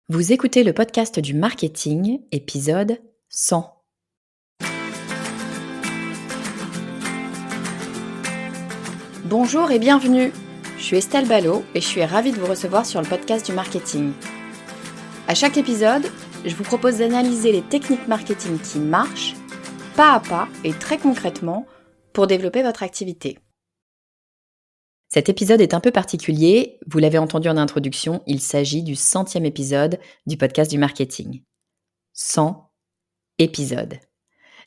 Vous écoutez le podcast du marketing, épisode 100. Bonjour et bienvenue. Je suis Estelle Ballot et je suis ravie de vous recevoir sur le podcast du marketing. À chaque épisode, je vous propose d'analyser les techniques marketing qui marchent, pas à pas et très concrètement, pour développer votre activité. Cet épisode est un peu particulier, vous l'avez entendu en introduction, il s'agit du 100e épisode du podcast du marketing. 100 épisodes.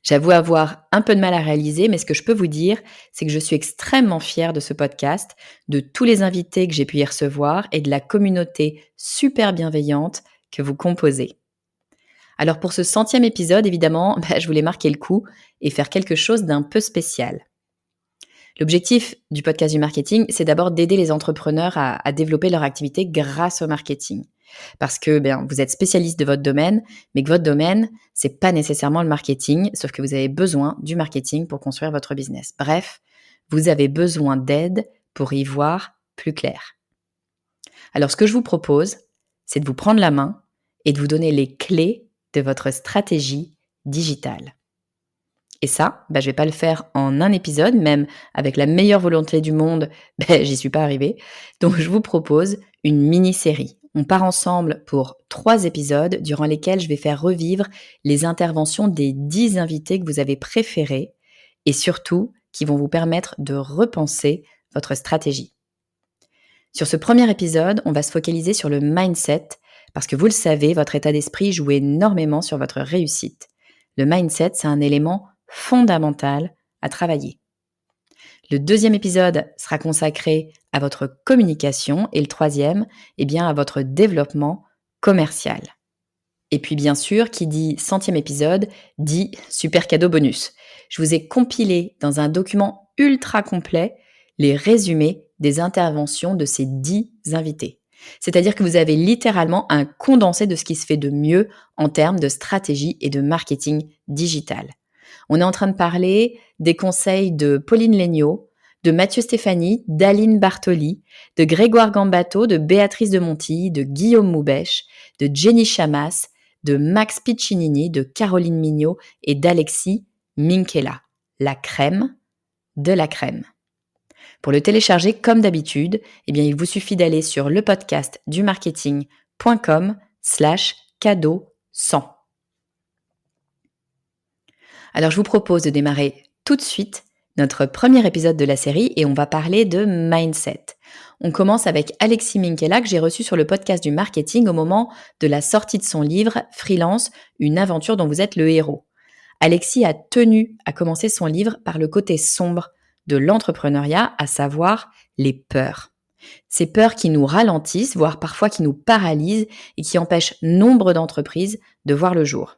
J'avoue avoir un peu de mal à réaliser, mais ce que je peux vous dire, c'est que je suis extrêmement fière de ce podcast, de tous les invités que j'ai pu y recevoir et de la communauté super bienveillante que vous composez. Alors pour ce 100e épisode, évidemment, je voulais marquer le coup et faire quelque chose d'un peu spécial. L'objectif du podcast du marketing, c'est d'abord d'aider les entrepreneurs à développer leur activité grâce au marketing. Parce que vous êtes spécialiste de votre domaine, mais que votre domaine, c'est pas nécessairement le marketing, sauf que vous avez besoin du marketing pour construire votre business. Bref, vous avez besoin d'aide pour y voir plus clair. Alors ce que je vous propose, c'est de vous prendre la main et de vous donner les clés de votre stratégie digitale. Et ça, je vais pas le faire en un épisode, même avec la meilleure volonté du monde, j'y suis pas arrivée. Donc je vous propose une mini-série. On part ensemble pour 3 épisodes durant lesquels je vais faire revivre les interventions des 10 invités que vous avez préférés et surtout qui vont vous permettre de repenser votre stratégie. Sur ce premier épisode, on va se focaliser sur le mindset parce que vous le savez, votre état d'esprit joue énormément sur votre réussite. Le mindset, c'est un élément fondamental à travailler. Le deuxième épisode sera consacré à votre communication et le troisième, à votre développement commercial. Et puis bien sûr, qui dit 100e épisode, dit super cadeau bonus. Je vous ai compilé dans un document ultra complet les résumés des interventions de ces 10 invités. C'est-à-dire que vous avez littéralement un condensé de ce qui se fait de mieux en termes de stratégie et de marketing digital. On est en train de parler des conseils de Pauline Legnaud, de Mathieu Stéphanie, d'Aline Bartoli, de Grégoire Gambato, de Béatrice de Montilly, de Guillaume Moubèche, de Jenny Chamas, de Max Piccinini, de Caroline Mignot et d'Alexis Minkela. La crème de la crème. Pour le télécharger comme d'habitude, il vous suffit d'aller sur lepodcastdumarketing.com/cadeau 100. Alors je vous propose de démarrer tout de suite notre premier épisode de la série et on va parler de mindset. On commence avec Alexis Minkela que j'ai reçu sur le podcast du marketing au moment de la sortie de son livre Freelance, une aventure dont vous êtes le héros. Alexis a tenu à commencer son livre par le côté sombre de l'entrepreneuriat, à savoir les peurs. Ces peurs qui nous ralentissent, voire parfois qui nous paralysent et qui empêchent nombre d'entreprises de voir le jour.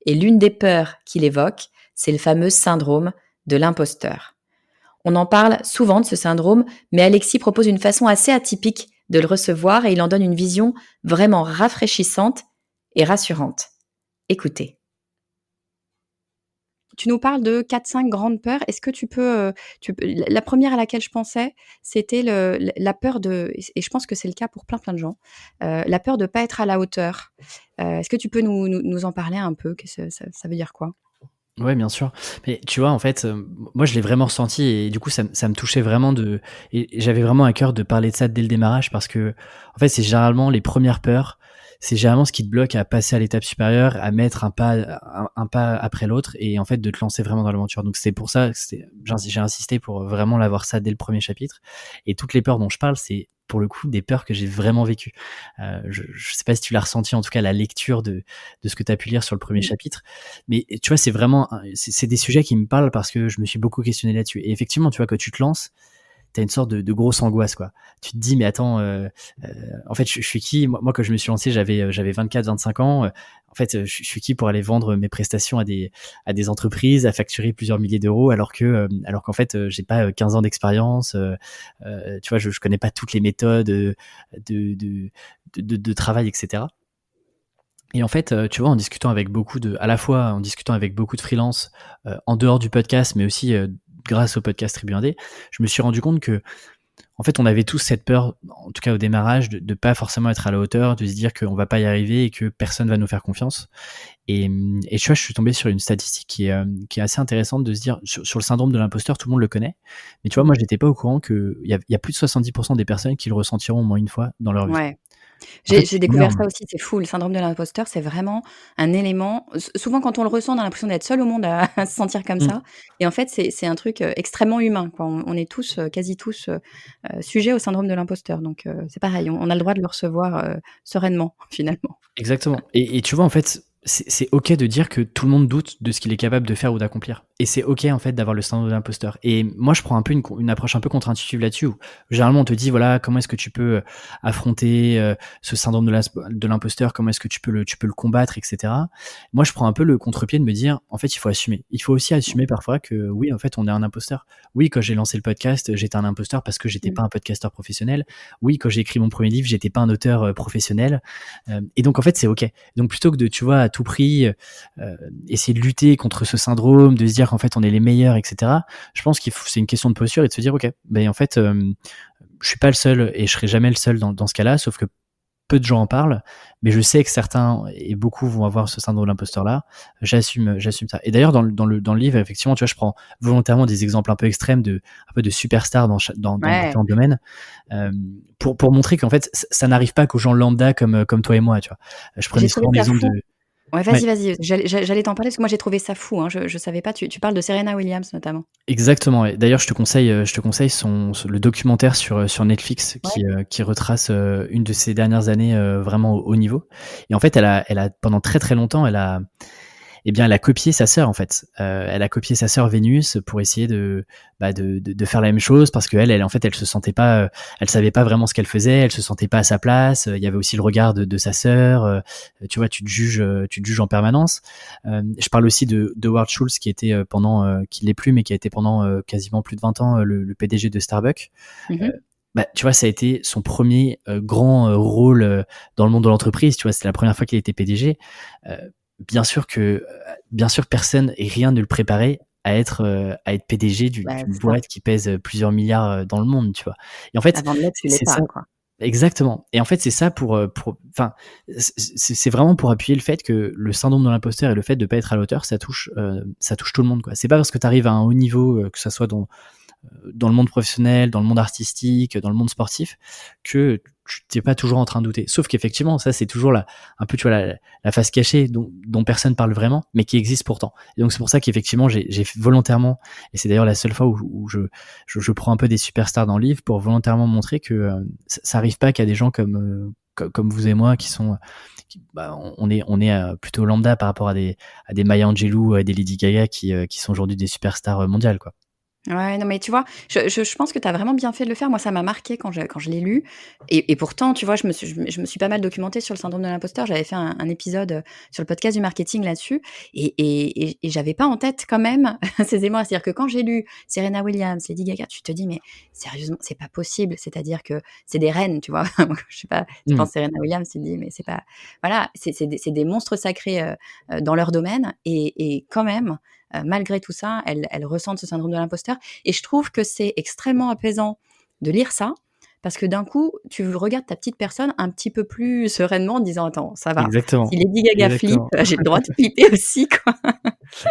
Et l'une des peurs qu'il évoque, c'est le fameux syndrome de l'imposteur. On en parle souvent de ce syndrome, mais Alexis propose une façon assez atypique de le recevoir et il en donne une vision vraiment rafraîchissante et rassurante. Écoutez. Tu nous parles de 4-5 grandes peurs. Est-ce que tu peux, la première à laquelle je pensais, c'était la peur de, et je pense que c'est le cas pour plein de gens, la peur de pas être à la hauteur. Est-ce que tu peux nous en parler un peu? Ça veut dire quoi? Ouais, bien sûr. Mais tu vois, en fait, moi, je l'ai vraiment ressenti et du coup, ça me touchait vraiment et j'avais vraiment à cœur de parler de ça dès le démarrage parce que, en fait, c'est généralement les premières peurs, c'est généralement ce qui te bloque à passer à l'étape supérieure, à mettre un pas après l'autre et en fait, de te lancer vraiment dans l'aventure. Donc, c'est pour ça que j'ai insisté pour vraiment l'avoir ça dès le premier chapitre. Et toutes les peurs dont je parle, c'est pour le coup des peurs que j'ai vraiment vécues. Je sais pas si tu l'as ressenti, en tout cas, la lecture de ce que tu as pu lire sur le premier chapitre. Mais tu vois, c'est vraiment, c'est des sujets qui me parlent parce que je me suis beaucoup questionné là-dessus. Et effectivement, tu vois, quand tu te lances, t'as une sorte de grosse angoisse, quoi. Tu te dis, mais attends, en fait, je suis qui? Moi, quand je me suis lancé, j'avais 24-25 ans. En fait, je suis qui pour aller vendre mes prestations à des entreprises, à facturer plusieurs milliers d'euros, alors qu'en fait, j'ai pas 15 ans d'expérience. Tu vois, je connais pas toutes les méthodes de travail, etc. Et en fait, tu vois, en discutant avec beaucoup de freelance, en dehors du podcast, mais aussi grâce au podcast Tribu Indé, je me suis rendu compte que en fait, on avait tous cette peur, en tout cas au démarrage, de pas forcément être à la hauteur, de se dire qu'on va pas y arriver et que personne va nous faire confiance. Et tu vois, je suis tombé sur une statistique qui est assez intéressante de se dire, sur le syndrome de l'imposteur, tout le monde le connaît. Mais tu vois, moi, j'étais pas au courant qu'il y a plus de 70% des personnes qui le ressentiront au moins une fois dans leur vie. Ouais. En fait, J'ai c'est découvert énorme. ça aussi, c'est fou. Le syndrome de l'imposteur, c'est vraiment un élément souvent quand on le ressent, on a l'impression d'être seul au monde à à se sentir comme Mmh. ça et en fait, c'est un truc, extrêmement humain, quoi. On est tous, quasi tous, sujets au syndrome de l'imposteur donc c'est pareil, on a le droit de le recevoir, sereinement, finalement. Exactement. Et tu vois, en fait, c'est OK de dire que tout le monde doute de ce qu'il est capable de faire ou d'accomplir. Et c'est OK, en fait, d'avoir le syndrome de l'imposteur. Et moi, je prends un peu une approche un peu contre-intuitive là-dessus, où généralement on te dit, voilà, comment est-ce que tu peux affronter ce syndrome de l'imposteur, comment est-ce que tu peux le combattre, etc. Moi, je prends un peu le contre-pied de me dire, en fait, il faut assumer. Il faut aussi assumer parfois que oui, en fait, on est un imposteur. Oui, quand j'ai lancé le podcast, j'étais un imposteur parce que j'étais Mmh. pas un podcasteur professionnel. Oui, quand j'ai écrit mon premier livre, j'étais pas un auteur professionnel. Et donc, en fait, c'est OK. Donc, plutôt que de, tu vois, à tout prix, essayer de lutter contre ce syndrome, de se dire qu'en fait, on est les meilleurs, etc., je pense c'est une question de posture et de se dire, OK, ben, en fait, je suis pas le seul et je serai jamais le seul dans ce cas-là, sauf que peu de gens en parlent, mais je sais que certains et beaucoup vont avoir ce syndrome de l'imposteur-là. J'assume ça. Et d'ailleurs, dans le livre, effectivement, tu vois, je prends volontairement des exemples un peu extrêmes un peu de superstars dans Ouais. différents domaines, pour montrer qu'en fait, ça n'arrive pas qu'aux gens lambda comme toi et moi, tu vois. Je prenais J'ai trouvé souvent ça l'exemple de. fou. Ouais, Ouais, vas-y, j'allais t'en parler parce que moi j'ai trouvé ça fou, hein. Je savais pas, tu parles de Serena Williams notamment? exactement. Ouais. D'ailleurs, je te conseille le documentaire sur Netflix Ouais. qui retrace une de ses dernières années vraiment au haut niveau. Et en fait, elle a pendant très très longtemps, elle a copié sa sœur en fait. Elle a copié sa sœur Vénus pour essayer de faire la même chose parce qu'elle en fait elle se sentait pas, elle savait pas vraiment ce qu'elle faisait, elle se sentait pas à sa place. Il y avait aussi le regard de sa sœur. Tu vois, tu te juges en permanence. Je parle aussi de Howard Schultz qui était qui l'est plus mais qui a été pendant quasiment plus de 20 ans le PDG de Starbucks. Mmh Euh, mh. Tu vois, ça a été son premier grand rôle dans le monde de l'entreprise. Tu vois, c'était la première fois qu'il était PDG. Euh, bien sûr, personne et rien ne le préparait à être PDG Bah, d'une c'est ça. boîte qui pèse plusieurs milliards dans le monde, tu vois. Et en fait, Avant de l'être, tu l'es c'est ça. pas, quoi. Exactement. Et en fait, c'est ça enfin, c'est vraiment pour appuyer le fait que le syndrome de l'imposteur et le fait de pas être à la hauteur, ça touche tout le monde, quoi. C'est pas parce que tu arrives à un haut niveau, que ça soit dans le monde professionnel, dans le monde artistique, dans le monde sportif, que tu n'es pas toujours en train de douter. Sauf qu'effectivement, ça, c'est toujours un peu, tu vois, la face cachée dont personne parle vraiment, mais qui existe pourtant. Et donc, c'est pour ça qu'effectivement, j'ai volontairement, et c'est d'ailleurs la seule fois où je prends un peu des superstars dans le livre pour volontairement montrer que ça arrive pas qu'à des gens comme vous et moi qui sont on est plutôt lambda par rapport à des Maya Angelou, à des Lady Gaga qui sont aujourd'hui des superstars mondiales, quoi. Ouais, non, mais tu vois, je pense que tu as vraiment bien fait de le faire. Moi, ça m'a marqué quand je l'ai lu et pourtant, tu vois, je me suis pas mal documentée sur le syndrome de l'imposteur. J'avais fait un épisode, sur le podcast du marketing là-dessus et j'avais pas en tête quand même ces émois. C'est-à-dire que quand j'ai lu Serena Williams, Lady Gaga, tu te dis: «Mais sérieusement, c'est pas possible». C'est-à-dire que c'est des reines, tu vois? Je sais pas, tu Mmh. penses Serena Williams, tu te dis: «Mais c'est pas» voilà, c'est des monstres sacrés, dans leur domaine et quand même, malgré tout ça, elles ressentent ce syndrome de l'imposteur et je trouve que c'est extrêmement apaisant de lire ça, parce que d'un coup, tu regardes ta petite personne un petit peu plus sereinement en disant: «Attends, ça va, si Exactement, Lady Gaga flippe, exactement. j'ai le droit de flipper aussi, quoi».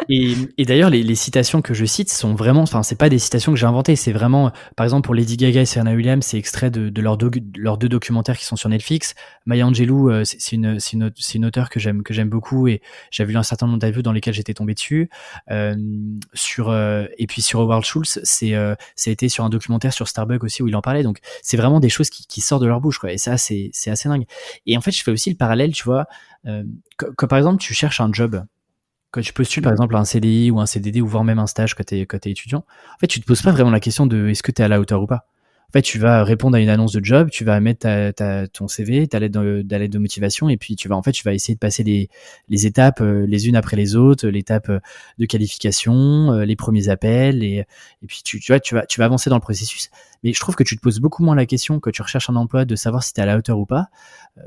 Et d'ailleurs, les citations que je cite sont vraiment, enfin, c'est pas des citations que j'ai inventées, c'est vraiment, par exemple, pour Lady Gaga et Serena Williams, c'est extrait de leurs deux documentaires qui sont sur Netflix. Maya Angelou, c'est une auteure que j'aime beaucoup et j'avais lu un certain nombre d'interviews dans lesquelles j'étais tombé dessus. Et puis sur Howard Schultz, ça a été sur un documentaire sur Starbucks aussi où il en parlait. Donc, c'est vraiment des choses qui sortent de leur bouche, quoi. Et ça, c'est assez dingue. Et en fait, je fais aussi le parallèle, tu vois, quand par exemple, tu cherches un job, quand tu postules par Mmh. exemple à un CDI ou un CDD ou voire même un stage quand t'es étudiant, en fait, tu te poses pas vraiment la question de est-ce que tu es à la hauteur ou pas. En fait, tu vas répondre à une annonce de job, tu vas mettre ton CV, ta lettre de motivation, et puis tu vas essayer de passer les étapes les unes après les autres, l'étape de qualification, les premiers appels, et puis tu vois, tu vas avancer dans le processus. Mais je trouve que tu te poses beaucoup moins la question quand tu recherches un emploi de savoir si tu es à la hauteur ou pas,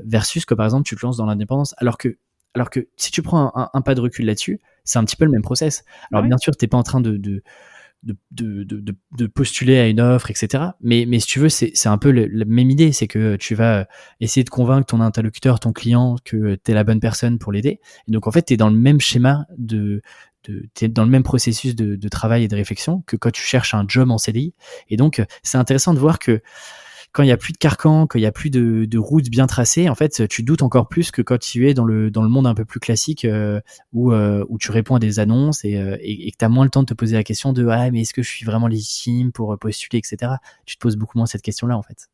versus que par exemple tu te lances dans l'indépendance. Alors que si tu prends un pas de recul là-dessus, c'est un petit peu le même process. Bah Alors oui. bien sûr, t'es pas en train de postuler à une offre, etc. Mais si tu veux, c'est un peu la même idée, c'est que tu vas essayer de convaincre ton interlocuteur, ton client, que tu es la bonne personne pour l'aider. Et donc, en fait, tu es dans le même schéma t'es dans le même processus de travail et de réflexion que quand tu cherches un job en CDI. Et donc, c'est intéressant de voir que quand il y a plus de carcan, quand il y a plus de routes bien tracées, en fait, tu doutes encore plus que quand tu es dans le monde un peu plus classique où tu réponds à des annonces et que tu as moins le temps de te poser la question de mais est-ce que je suis vraiment légitime pour postuler, etc. Tu te poses beaucoup moins cette question-là, en fait.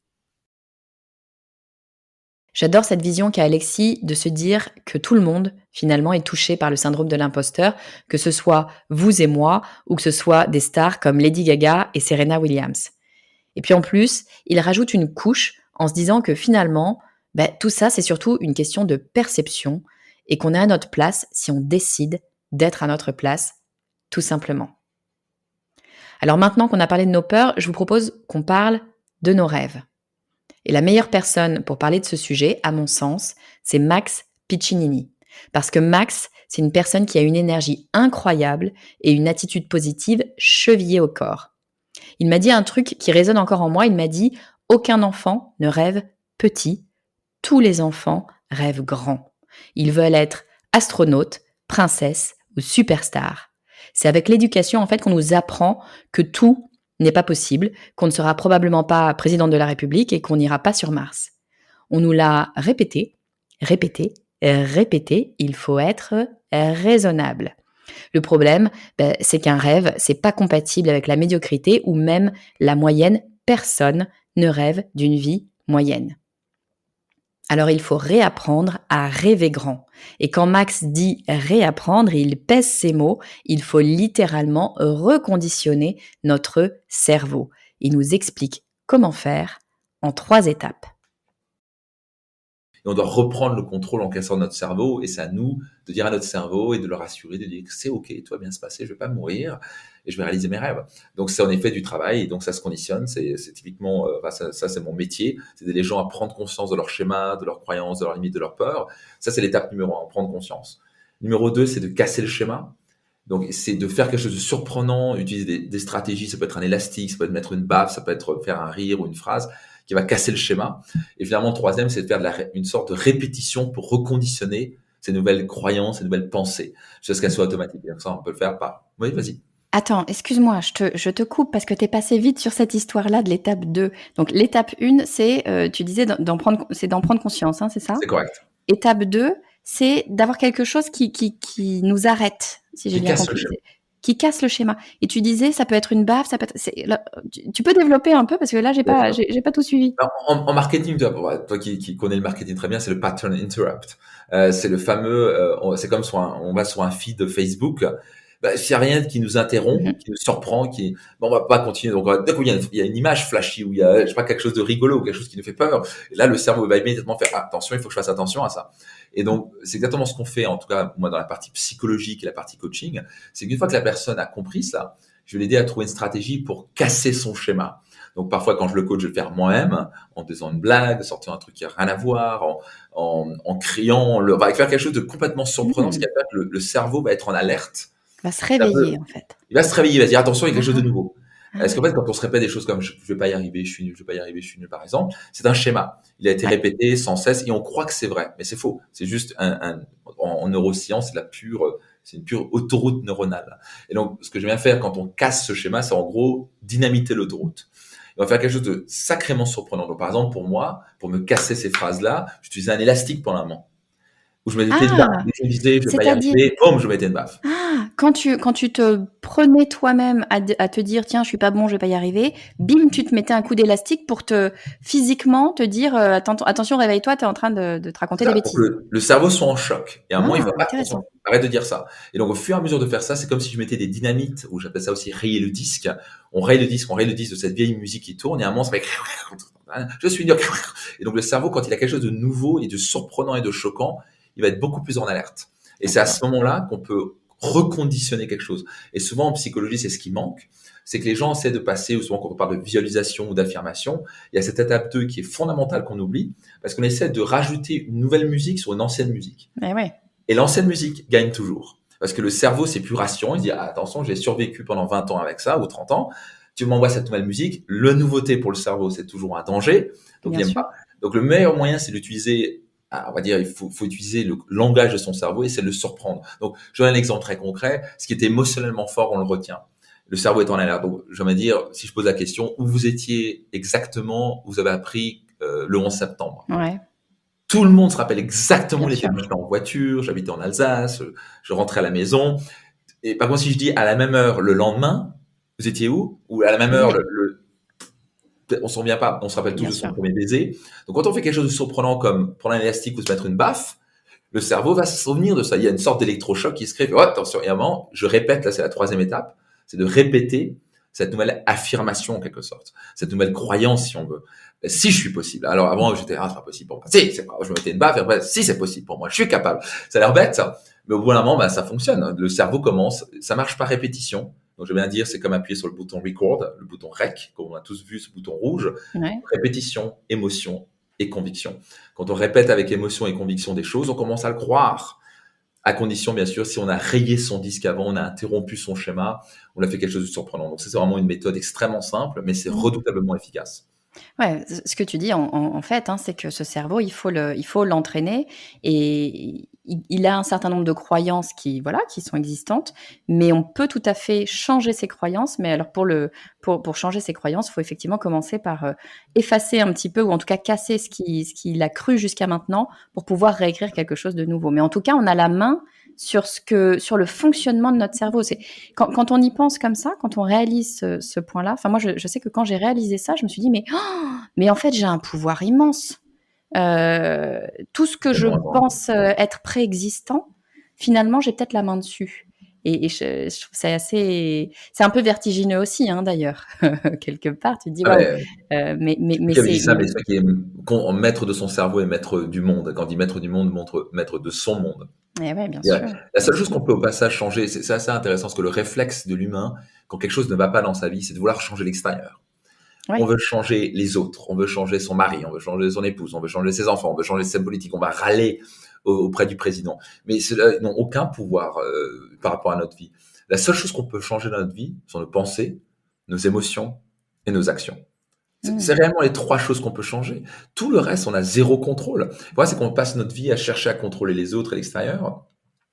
J'adore cette vision qu'a Alexis de se dire que tout le monde, finalement, est touché par le syndrome de l'imposteur, que ce soit vous et moi, ou que ce soit des stars comme Lady Gaga et Serena Williams. Et puis en plus, il rajoute une couche en se disant que finalement, tout ça, c'est surtout une question de perception et qu'on est à notre place si on décide d'être à notre place, tout simplement. Alors maintenant qu'on a parlé de nos peurs, je vous propose qu'on parle de nos rêves. Et la meilleure personne pour parler de ce sujet, à mon sens, c'est Max Piccinini. Parce que Max, c'est une personne qui a une énergie incroyable et une attitude positive chevillée au corps. Il m'a dit un truc qui résonne encore en moi. Il m'a dit « Aucun enfant ne rêve petit. Tous les enfants rêvent grand. Ils veulent être astronautes, princesses ou superstars. » C'est avec l'éducation, en fait, qu'on nous apprend que tout n'est pas possible, qu'on ne sera probablement pas président de la République et qu'on n'ira pas sur Mars. On nous l'a répété, répété, répété. Il faut être raisonnable. Le problème, c'est qu'un rêve, c'est pas compatible avec la médiocrité ou même la moyenne. Personne ne rêve d'une vie moyenne. Alors il faut réapprendre à rêver grand. Et quand Max dit réapprendre, il pèse ses mots. Il faut littéralement reconditionner notre cerveau. Il nous explique comment faire en 3 étapes. Et on doit reprendre le contrôle en cassant notre cerveau, et c'est à nous de dire à notre cerveau et de le rassurer, de dire que c'est ok, tout va bien se passer, je vais pas mourir et je vais réaliser mes rêves. Donc c'est en effet du travail, et donc ça se conditionne, c'est typiquement, ça c'est mon métier, c'est d'aider les gens à prendre conscience de leur schéma, de leurs croyances, de leurs limites, de leurs peurs. Ça c'est l'étape numéro 1, prendre conscience. Numéro 2, c'est de casser le schéma. Donc, c'est de faire quelque chose de surprenant, utiliser des stratégies, ça peut être un élastique, ça peut être mettre une baffe, ça peut être faire un rire ou une phrase qui va casser le schéma. Et finalement, le troisième, c'est de faire une sorte de répétition pour reconditionner ces nouvelles croyances, ces nouvelles pensées, jusqu'à ce qu'elles soient automatiques. Et donc ça, on peut le faire par... Oui, vas-y. Attends, excuse-moi, je te coupe parce que tu es passé vite sur cette histoire-là de l'étape 2. Donc l'étape 1, c'est, tu disais d'en prendre conscience, hein, c'est ça ? C'est correct. Étape 2, c'est d'avoir quelque chose qui nous arrête, si j'ai bien compris. Qui casse le schéma. Et tu disais, ça peut être une baffe, ça peut être... Tu peux développer un peu parce que là, j'ai pas tout suivi. En marketing, toi qui connais le marketing très bien, c'est le pattern interrupt. C'est le fameux, c'est comme on va sur un feed de Facebook. S'il n'y a rien qui nous interrompt, qui nous surprend, on va pas continuer. Donc, dès qu'il y a une image flashy où il y a, je sais pas, quelque chose de rigolo ou quelque chose qui nous fait peur, et là, le cerveau va immédiatement faire attention, il faut que je fasse attention à ça. Et donc, c'est exactement ce qu'on fait, en tout cas, moi, dans la partie psychologique et la partie coaching. C'est qu'une fois que la personne a compris ça, je vais l'aider à trouver une stratégie pour casser son schéma. Donc, parfois, quand je le coach, je vais le faire moi-même, en faisant une blague, sortir un truc qui a rien à voir, en criant, on va faire quelque chose de complètement surprenant, ce qui va faire que le cerveau va être en alerte. Il va se réveiller, en fait. Il va se réveiller, il va se dire attention, il y a quelque chose de nouveau. Parce qu'en fait, quand on se répète des choses comme je vais pas y arriver, je suis nul, je vais pas y arriver, je suis nul, par exemple, c'est un schéma. Il a été répété sans cesse et on croit que c'est vrai, mais c'est faux. C'est juste en neurosciences, c'est une pure autoroute neuronale. Et donc, ce que je viens faire quand on casse ce schéma, c'est en gros dynamiter l'autoroute. Et on va faire quelque chose de sacrément surprenant. Donc, par exemple, pour moi, pour me casser ces phrases-là, j'utilisais un élastique pour un moment. Où je mettais une baffe. Je me disais, je vais pas y arriver, boum, je mettais une baffe. Quand tu te prenais toi-même à te dire, tiens, je suis pas bon, je vais pas y arriver, bim, tu te mettais un coup d'élastique pour physiquement te dire, attention, réveille-toi, t'es en train de te raconter des bêtises. Pour que le cerveau soit en choc. Et à un moment, il va pas arrête de dire ça. Et donc, au fur et à mesure de faire ça, c'est comme si je mettais des dynamites, ou j'appelle ça aussi rayer le disque. On raye le disque de cette vieille musique qui tourne, et à un moment, ça va je suis nul. Et donc, le cerveau, quand il a quelque chose de nouveau et de surprenant et de choquant, il va être beaucoup plus en alerte. Et c'est à ce moment-là qu'on peut reconditionner quelque chose. Et souvent, en psychologie, c'est ce qui manque. C'est que les gens essaient de passer, ou souvent quand on parle de visualisation ou d'affirmation, il y a cette étape 2 qui est fondamentale qu'on oublie, parce qu'on essaie de rajouter une nouvelle musique sur une ancienne musique. Ouais. Et l'ancienne musique gagne toujours. Parce que le cerveau, c'est plus rassurant. Il dit, ah, attention, j'ai survécu pendant 20 ans avec ça ou 30 ans. Tu m'envoies cette nouvelle musique. Le nouveauté pour le cerveau, c'est toujours un danger. Donc, il Bien n'aime sûr. pas. Donc, le meilleur moyen, c'est d'utiliser, on va dire, il faut utiliser le langage de son cerveau et c'est de le surprendre. Donc, je donne un exemple très concret. Ce qui est émotionnellement fort, on le retient. Le cerveau est en alerte. Donc, j'aimerais dire, si je pose la question, où vous étiez exactement, vous avez appris le 11 septembre. Ouais, Tout le monde se rappelle exactement où bien il était. sûr. Moi, j'étais en voiture, j'habitais en Alsace, je rentrais à la maison. Et par contre, si je dis à la même heure le lendemain, vous étiez où? Ou à la même heure, Oui, on s'en souvient pas, on se rappelle tous bien de son sûr. premier baiser. Donc, quand on fait quelque chose de surprenant comme prendre un élastique ou se mettre une baffe, le cerveau va se souvenir de ça. Il y a une sorte d'électrochoc qui se crée. Oh, attention, et à un moment, je répète, là, c'est la troisième étape, c'est de répéter cette nouvelle affirmation, en quelque sorte. Cette nouvelle croyance, si on veut. Si je suis possible. Alors, avant, j'étais, c'est pas possible pour moi. Si, c'est pas, je me mettais une baffe, et après, si, c'est possible pour moi. Je suis capable. Ça a l'air bête, ça. Mais au bout d'un moment, bah, ça fonctionne. Le cerveau commence, ça marche par répétition. Donc, je viens de dire, c'est comme appuyer sur le bouton record, le bouton rec, comme on a tous vu ce bouton rouge. Ouais. Répétition, émotion et conviction. Quand on répète avec émotion et conviction des choses, on commence à le croire. À condition, bien sûr, si on a rayé son disque avant, on a interrompu son schéma, on a fait quelque chose de surprenant. Donc, ça, c'est vraiment une méthode extrêmement simple, mais c'est Mmh. redoutablement efficace. Ouais, ce que tu dis en fait, hein, c'est que ce cerveau, il faut l'entraîner et il a un certain nombre de croyances qui, voilà, qui sont existantes, mais on peut tout à fait changer ces croyances. Mais alors pour changer ces croyances, il faut effectivement commencer par, effacer un petit peu ou en tout cas casser ce qu'il a cru jusqu'à maintenant pour pouvoir réécrire quelque chose de nouveau. Mais en tout cas, on a la main sur le fonctionnement de notre cerveau. C'est quand on y pense comme ça, quand on réalise ce point-là, enfin moi je sais que quand j'ai réalisé ça, je me suis dit: «Mais en fait, j'ai un pouvoir immense». Tout ce que je Tellement important. pense, être préexistant, finalement, j'ai peut-être la main dessus et je trouve ça c'est un peu vertigineux aussi, hein, d'ailleurs. Quelque part, tu te dis: Ah «Waouh», ouais, mais qui avait dit c'est ça, mais c'est qui est maître de son cerveau et maître du monde. Quand on dit maître du monde, maître de son monde. eh ouais, bien Yeah. sûr, La bien seule chose sûr. qu'on peut au passage changer, c'est assez intéressant, parce que le réflexe de l'humain, quand quelque chose ne va pas dans sa vie, c'est de vouloir changer l'extérieur. On Ouais. veut changer les autres, on veut changer son mari, on veut changer son épouse, on veut changer ses enfants, on veut changer sa politique, on va râler auprès du président. Mais ceux-là n'ont aucun pouvoir par rapport à notre vie. La seule chose qu'on peut changer dans notre vie sont nos pensées, nos émotions et nos actions. C'est Mmh. réellement les trois choses qu'on peut changer. Tout le reste, on a zéro contrôle. Voilà, c'est qu'on passe notre vie à chercher à contrôler les autres et l'extérieur,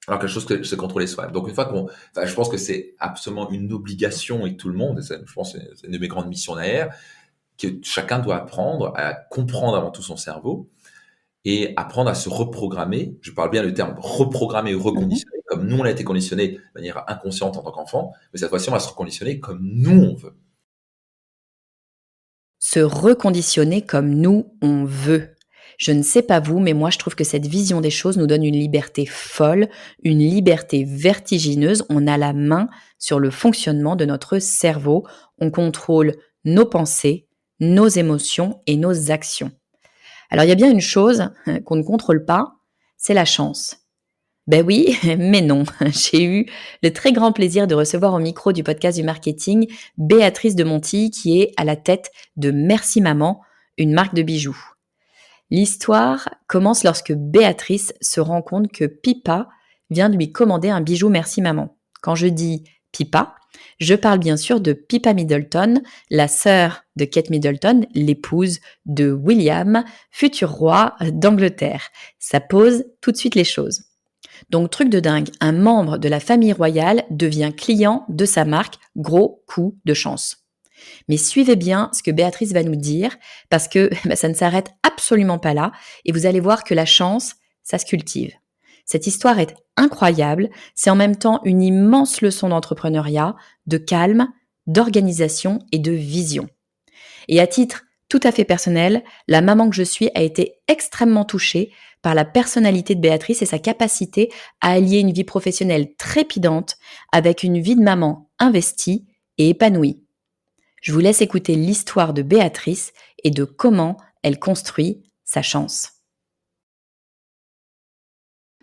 alors quelque chose que c'est contrôler soi-même. Donc une fois je pense que c'est absolument une obligation et tout le monde, et je pense que c'est une de mes grandes missions derrière, que chacun doit apprendre à comprendre avant tout son cerveau et apprendre à se reprogrammer. Je parle bien le terme reprogrammer ou Mmh. reconditionner, comme nous on a été conditionné de manière inconsciente en tant qu'enfant, mais cette fois-ci on va se reconditionner comme nous on veut. Se reconditionner comme nous, on veut. Je ne sais pas vous, mais moi je trouve que cette vision des choses nous donne une liberté folle, une liberté vertigineuse. On a la main sur le fonctionnement de notre cerveau. On contrôle nos pensées, nos émotions et nos actions. Alors il y a bien une chose qu'on ne contrôle pas, c'est la chance. Ben oui, mais non. J'ai eu le très grand plaisir de recevoir au micro du podcast du marketing Béatrice de Monti, qui est à la tête de Merci Maman, une marque de bijoux. L'histoire commence lorsque Béatrice se rend compte que Pipa vient de lui commander un bijou Merci Maman. Quand je dis Pipa, je parle bien sûr de Pippa Middleton, la sœur de Kate Middleton, l'épouse de William, futur roi d'Angleterre. Ça pose tout de suite les choses. Donc, truc de dingue, un membre de la famille royale devient client de sa marque, gros coup de chance. Mais suivez bien ce que Béatrice va nous dire, parce que ça ne s'arrête absolument pas là, et vous allez voir que la chance, ça se cultive. Cette histoire est incroyable, c'est en même temps une immense leçon d'entrepreneuriat, de calme, d'organisation et de vision. Et à titre tout à fait personnel, la maman que je suis a été extrêmement touchée par la personnalité de Béatrice et sa capacité à allier une vie professionnelle trépidante avec une vie de maman investie et épanouie. Je vous laisse écouter l'histoire de Béatrice et de comment elle construit sa chance.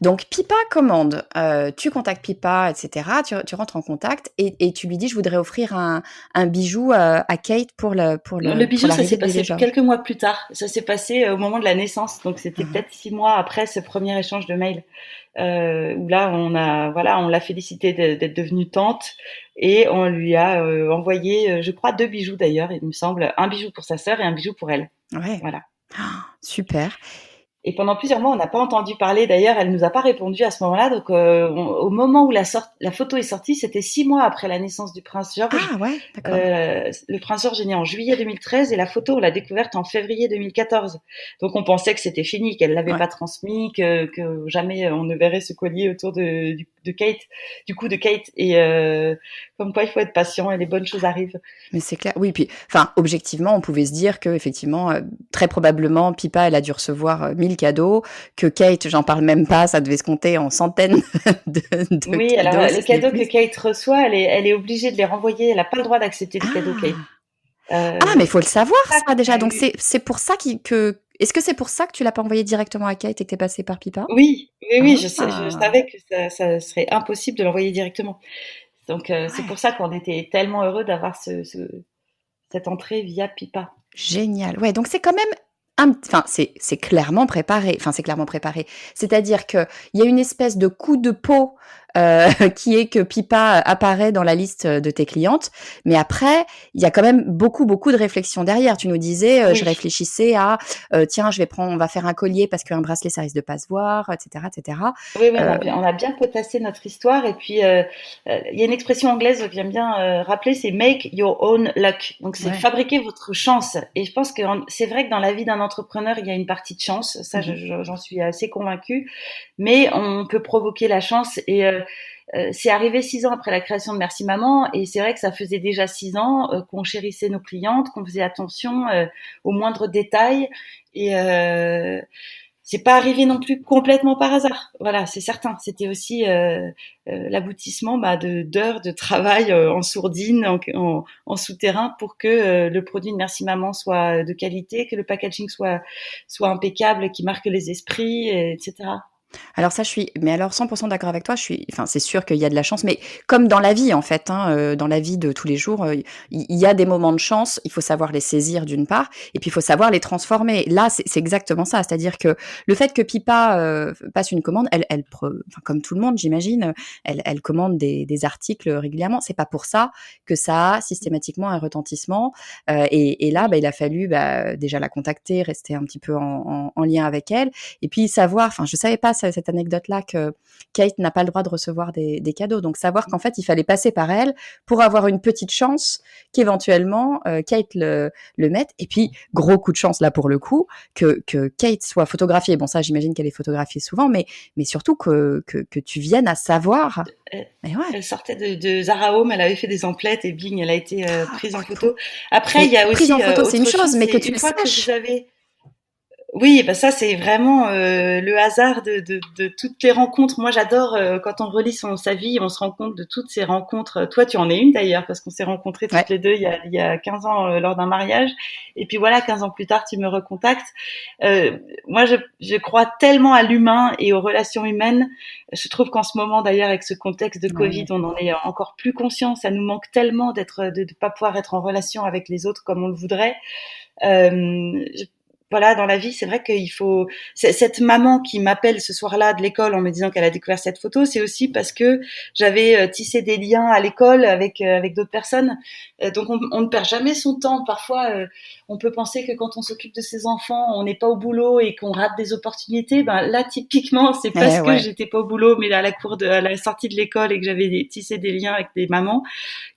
Donc Pipa commande, tu contactes Pipa, etc. Tu rentres en contact et tu lui dis je voudrais offrir un bijou à Kate pour Le bijou, ça s'est l'arrivée de passé bébé George. quelques mois plus tard. Ça s'est passé au moment de la naissance, donc c'était Mhm. peut-être 6 mois après ce premier échange de mails. Où là, on l'a félicité d'être devenue tante et on lui a envoyé, je crois, 2 bijoux d'ailleurs, il me semble, un bijou pour sa sœur et un bijou pour elle. Ouais. Voilà. Ah, super. Et pendant plusieurs mois, on n'a pas entendu parler. D'ailleurs, elle nous a pas répondu à ce moment-là. Donc, au moment où la photo est sortie, c'était 6 mois après la naissance du prince George. Ah ouais, d'accord. Le prince George est né en juillet 2013 et la photo, on l'a découverte en février 2014. Donc, on pensait que c'était fini, qu'elle l'avait Ouais. pas transmis, que jamais on ne verrait ce collier autour de Kate, du cou de Kate. Et comme quoi, il faut être patient et les bonnes choses arrivent. Mais c'est clair. Oui, puis, enfin, objectivement, on pouvait se dire que, effectivement, très probablement, Pipa, elle a dû recevoir 1000 cadeaux, que Kate, j'en parle même pas, ça devait se compter en centaines de Oui, alors cadeaux, si les ce n'est cadeaux que plus. Kate reçoit, elle est obligée de les renvoyer. Elle n'a pas le droit d'accepter des cadeaux, Kate. Ah, mais il faut le savoir, Ça ça, qu'on déjà. a Donc, eu. c'est pour ça que... Est-ce que c'est pour ça que tu l'as pas envoyé directement à Kate et que t'es passé par Pipa? Oui, oui, oui, je Ah, savais que ça serait impossible de l'envoyer directement. Donc, c'est ouais. pour ça qu'on était tellement heureux d'avoir cette entrée via Pipa. Génial. Ouais, donc c'est quand même enfin, c'est clairement préparé. Enfin, c'est clairement préparé. C'est-à-dire qu'il y a une espèce de coup de peau qui est que Pipa apparaît dans la liste de tes clientes. Mais après, il y a quand même beaucoup, beaucoup de réflexion derrière. Tu nous disais, je Oui, réfléchissais à, tiens, on va faire un collier parce qu'un bracelet, ça risque de pas se voir, etc., etc. oui, oui, Euh, on a bien potassé notre histoire. Et puis, il y a une expression anglaise que j'aime bien rappeler, c'est make your own luck. Donc, c'est ouais. fabriquer votre chance. Et je pense que c'est vrai que dans la vie d'un entrepreneur, il y a une partie de chance. Ça, Mhm. j'en suis assez convaincue. Mais on peut provoquer la chance. Et c'est arrivé 6 ans après la création de Merci Maman. Et c'est vrai que ça faisait déjà 6 ans qu'on chérissait nos clientes, qu'on faisait attention aux moindres détails. Et c'est pas arrivé non plus complètement par hasard. Voilà, c'est certain. C'était aussi l'aboutissement d'heures de travail en sourdine, en souterrain, pour que le produit de Merci Maman soit de qualité, que le packaging soit impeccable, qui marque les esprits, etc. Alors ça, mais alors 100% d'accord avec toi. Enfin, c'est sûr qu'il y a de la chance, mais comme dans la vie en fait, hein, dans la vie de tous les jours, il y a des moments de chance. Il faut savoir les saisir d'une part, et puis il faut savoir les transformer. Là, c'est exactement ça. C'est-à-dire que le fait que Pipa passe une commande, enfin, comme tout le monde, j'imagine, elle commande des articles régulièrement. C'est pas pour ça que ça a systématiquement un retentissement. Et là, il a fallu déjà la contacter, rester un petit peu en lien avec elle. Et puis savoir, enfin, je savais pas cette anecdote-là que Kate n'a pas le droit de recevoir des cadeaux. Donc savoir qu'en fait, il fallait passer par elle pour avoir une petite chance qu'éventuellement Kate le mette. Et puis gros coup de chance là pour le coup que Kate soit photographiée. Bon, ça, j'imagine qu'elle est photographiée souvent, mais surtout que tu viennes à savoir. Elle, Mais ouais. elle sortait de Zara Home, elle avait fait des emplettes et bing, elle a été Ah, prise en bravo. photo. Après, il Mais y a prise en aussi photo, c'est une autre chose, chose, mais que c'est tu une le fois que vous saches. avez. Oui, bah ça c'est vraiment le hasard de toutes les rencontres. Moi j'adore quand on relit sa vie, on se rend compte de toutes ces rencontres. Toi tu en es une d'ailleurs parce qu'on s'est rencontrés Ouais. toutes les deux il y a 15 ans lors d'un mariage. Et puis voilà, 15 ans plus tard tu me recontactes. Moi je crois tellement à l'humain et aux relations humaines. Je trouve qu'en ce moment d'ailleurs avec ce contexte de Covid, Ouais. on en est encore plus conscient. Ça nous manque tellement de pas pouvoir être en relation avec les autres comme on le voudrait. Je voilà, dans la vie, c'est vrai qu'il faut. Cette maman qui m'appelle ce soir-là de l'école en me disant qu'elle a découvert cette photo, c'est aussi parce que j'avais tissé des liens à l'école avec d'autres personnes. Donc on ne perd jamais son temps. Parfois, on peut penser que quand on s'occupe de ses enfants, on n'est pas au boulot et qu'on rate des opportunités. Ben là, typiquement, c'est parce que Ouais. j'étais pas au boulot, mais à à la sortie de l'école et que j'avais tissé des liens avec des mamans,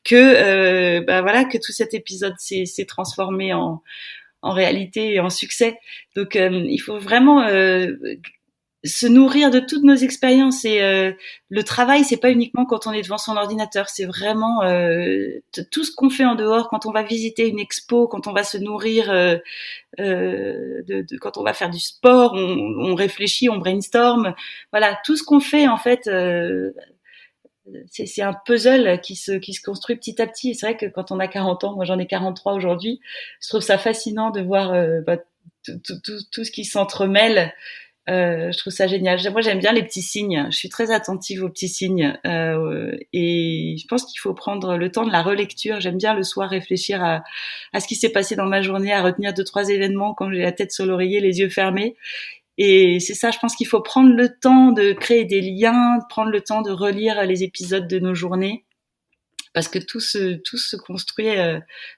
que voilà, que tout cet épisode s'est transformé en réalité et en succès. Donc il faut vraiment se nourrir de toutes nos expériences et le travail c'est pas uniquement quand on est devant son ordinateur, c'est vraiment tout ce qu'on fait en dehors, quand on va visiter une expo, quand on va se nourrir quand on va faire du sport, on réfléchit, on brainstorm, voilà, tout ce qu'on fait en fait c'est un puzzle qui se construit petit à petit. Et c'est vrai que quand on a 40 ans, moi j'en ai 43 aujourd'hui, je trouve ça fascinant de voir tout ce qui s'entremêle Je trouve ça génial. Moi, j'aime bien les petits signes. Je suis très attentive aux petits signes. Et je pense qu'il faut prendre le temps de la relecture. J'aime bien le soir réfléchir à ce qui s'est passé dans ma journée, à retenir 2-3 événements quand j'ai la tête sur l'oreiller, les yeux fermés. Et c'est ça, je pense qu'il faut prendre le temps de créer des liens, prendre le temps de relire les épisodes de nos journées. Parce que tout se construit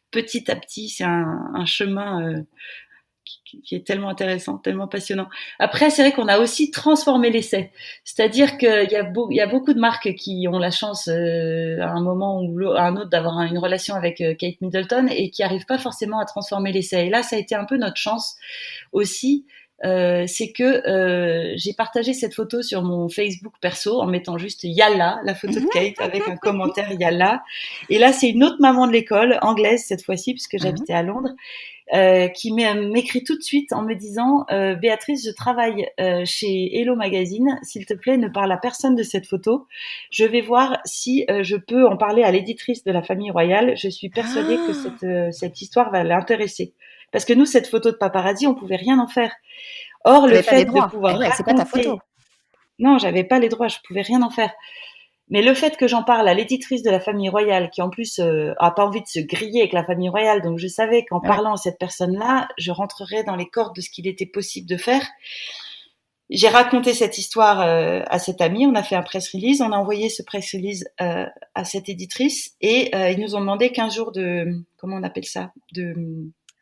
petit à petit. C'est un chemin qui est tellement intéressant, tellement passionnant. Après, c'est vrai qu'on a aussi transformé l'essai. C'est-à-dire qu'il y a beaucoup de marques qui ont la chance, à un moment ou à un autre, d'avoir une relation avec Kate Middleton et qui n'arrivent pas forcément à transformer l'essai. Et là, ça a été un peu notre chance aussi. C'est que j'ai partagé cette photo sur mon Facebook perso en mettant juste Yalla, la photo de Kate, avec un commentaire Yalla. Et là, c'est une autre maman de l'école, anglaise cette fois-ci, puisque j'habitais à Londres, qui m'écrit tout de suite en me disant Béatrice, je travaille chez Hello Magazine, s'il te plaît ne parle à personne de cette photo, je vais voir si je peux en parler à l'éditrice de la famille royale, je suis persuadée que cette histoire va l'intéresser. Parce que nous, cette photo de paparazzi, on pouvait rien en faire. Or, le fait de pouvoir raconter... c'est pas ta photo. Non, j'avais pas les droits, je pouvais rien en faire. Mais le fait que j'en parle à l'éditrice de la famille royale, qui en plus a pas envie de se griller avec la famille royale, donc je savais qu'en parlant à cette personne-là, je rentrerais dans les cordes de ce qu'il était possible de faire. J'ai raconté cette histoire à cette amie, on a fait un press release, on a envoyé ce press release à cette éditrice, et ils nous ont demandé 15 jours de... Comment on appelle ça ?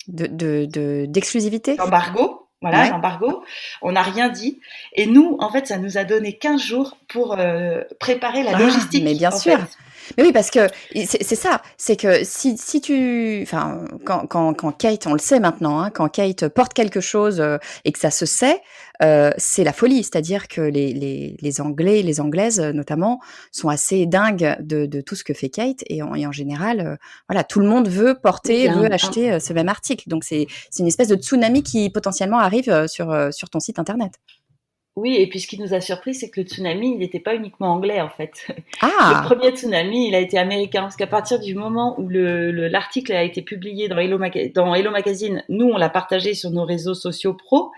D'exclusivité. D'embargo. Voilà, l'embargo. On n'a rien dit. Et nous, en fait, ça nous a donné 15 jours pour préparer la logistique. Mais bien sûr. Mais oui, parce que c'est ça. C'est que si tu... Enfin, quand Kate, on le sait maintenant, hein, quand Kate porte quelque chose et que ça se sait, c'est la folie. C'est-à-dire que les Anglais, les Anglaises notamment, sont assez dingues de tout ce que fait Kate. Et en général, voilà, tout le monde veut porter, veut acheter ce même article. Donc, c'est une espèce de tsunami qui potentiellement arrive sur ton site internet. Oui, et puis ce qui nous a surpris, c'est que le tsunami, il n'était pas uniquement anglais, en fait. Le premier tsunami, il a été américain. Parce qu'à partir du moment où l'article a été publié dans Hello Magazine, nous, on l'a partagé sur nos réseaux sociaux pro.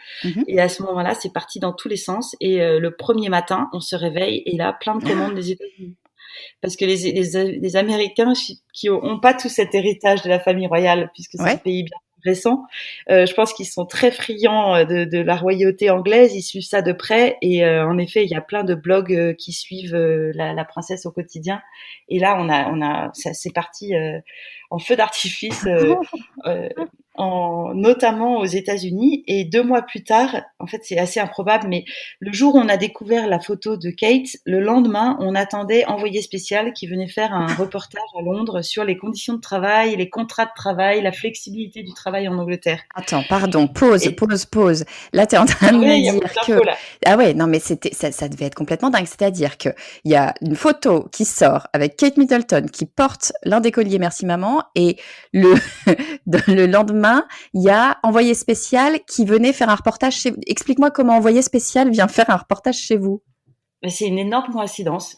Et à ce moment-là, c'est parti dans tous les sens. Et le premier matin, on se réveille et là, plein de commandes des États-Unis. Parce que les Américains qui n'ont pas tout cet héritage de la famille royale, puisque c'est un pays bien récent, je pense qu'ils sont très friands de la royauté anglaise, ils suivent ça de près, et en effet il y a plein de blogs qui suivent la princesse au quotidien, et là c'est parti en feu d'artifice notamment aux États-Unis, et 2 mois plus tard, en fait c'est assez improbable, mais le jour où on a découvert la photo de Kate, le lendemain on attendait envoyé spécial qui venait faire un reportage à Londres sur les conditions de travail, les contrats de travail, la flexibilité du travail en Angleterre. Attends, pardon, pause. Là t'es en train de me dire que... Ah ouais, non mais ça devait être complètement dingue, c'est-à-dire que il y a une photo qui sort avec Kate Middleton qui porte l'un des colliers Merci Maman, et le lendemain, il y a Envoyé spécial qui venait faire un reportage chez vous. Explique-moi comment Envoyé spécial vient faire un reportage chez vous. Mais c'est une énorme coïncidence.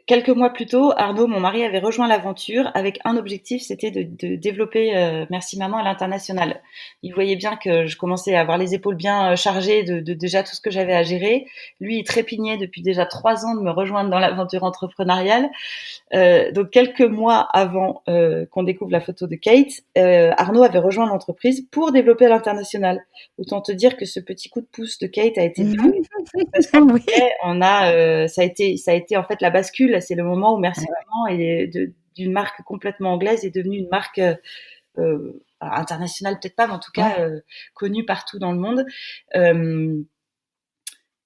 Quelques mois plus tôt, Arnaud, mon mari, avait rejoint l'aventure avec un objectif, c'était de développer Merci Maman à l'international. Il voyait bien que je commençais à avoir les épaules bien chargées de déjà tout ce que j'avais à gérer. Lui, il trépignait depuis déjà 3 ans de me rejoindre dans l'aventure entrepreneuriale. Donc quelques mois avant qu'on découvre la photo de Kate, Arnaud avait rejoint l'entreprise pour développer à l'international. Autant te dire que ce petit coup de pouce de Kate a été dingue, parce qu'après ça a été en fait la bascule. C'est le moment où Merci Maman d'une marque complètement anglaise est devenue une marque internationale, peut-être pas, mais en tout cas connue partout dans le monde.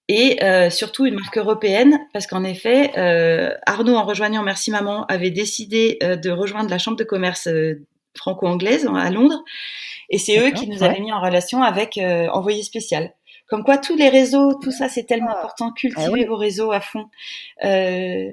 Et surtout une marque européenne, parce qu'en effet, Arnaud, en rejoignant Merci Maman, avait décidé de rejoindre la chambre de commerce franco-anglaise à Londres, et c'est eux qui nous avaient mis en relation avec Envoyé spécial. Comme quoi, tous les réseaux, tout ça, c'est tellement important. Cultivez vos réseaux à fond. La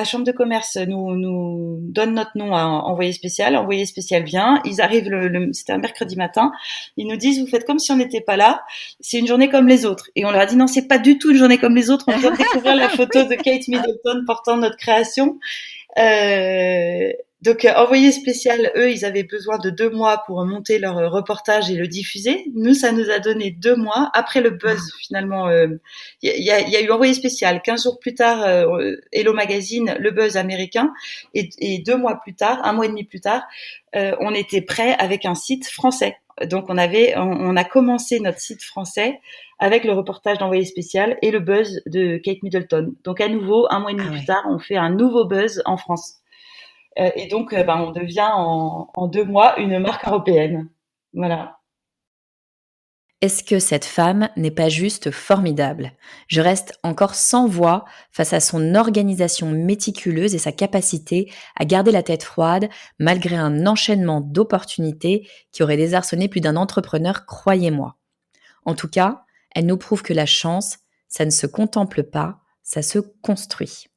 chambre de commerce nous donne notre nom à Envoyé spécial. Envoyé spécial vient. Ils arrivent c'était un mercredi matin. Ils nous disent, vous faites comme si on n'était pas là. C'est une journée comme les autres. Et on leur a dit, non, c'est pas du tout une journée comme les autres. On vient de découvrir la photo de Kate Middleton portant notre création. Donc, envoyé spécial, eux, ils avaient besoin de 2 mois pour monter leur reportage et le diffuser. Nous, ça nous a donné 2 mois. Après le buzz, finalement, il y a eu envoyé spécial. 15 jours plus tard, Hello Magazine, le buzz américain. Et 2 mois plus tard, 1 mois et demi plus tard, on était prêt avec un site français. Donc, on a commencé notre site français avec le reportage d'envoyé spécial et le buzz de Kate Middleton. Donc, à nouveau, 1 mois et demi plus tard, on fait un nouveau buzz en France. Et donc, on devient en 2 mois une marque européenne. Voilà. Est-ce que cette femme n'est pas juste formidable ? Je reste encore sans voix face à son organisation méticuleuse et sa capacité à garder la tête froide malgré un enchaînement d'opportunités qui aurait désarçonné plus d'un entrepreneur, croyez-moi. En tout cas, elle nous prouve que la chance, ça ne se contemple pas, ça se construit.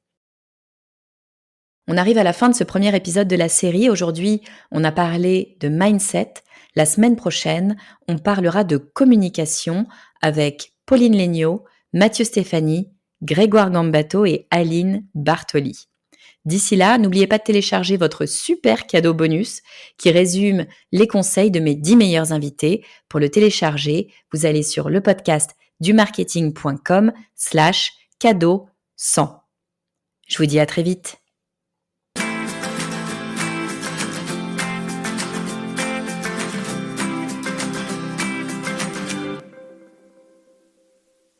On arrive à la fin de ce premier épisode de la série. Aujourd'hui, on a parlé de mindset. La semaine prochaine, on parlera de communication avec Pauline Legnaud, Mathieu Stéphanie, Grégoire Gambato et Aline Bartoli. D'ici là, n'oubliez pas de télécharger votre super cadeau bonus qui résume les conseils de mes 10 meilleurs invités. Pour le télécharger, vous allez sur le podcast dumarketing.com/cadeau 100. Je vous dis à très vite.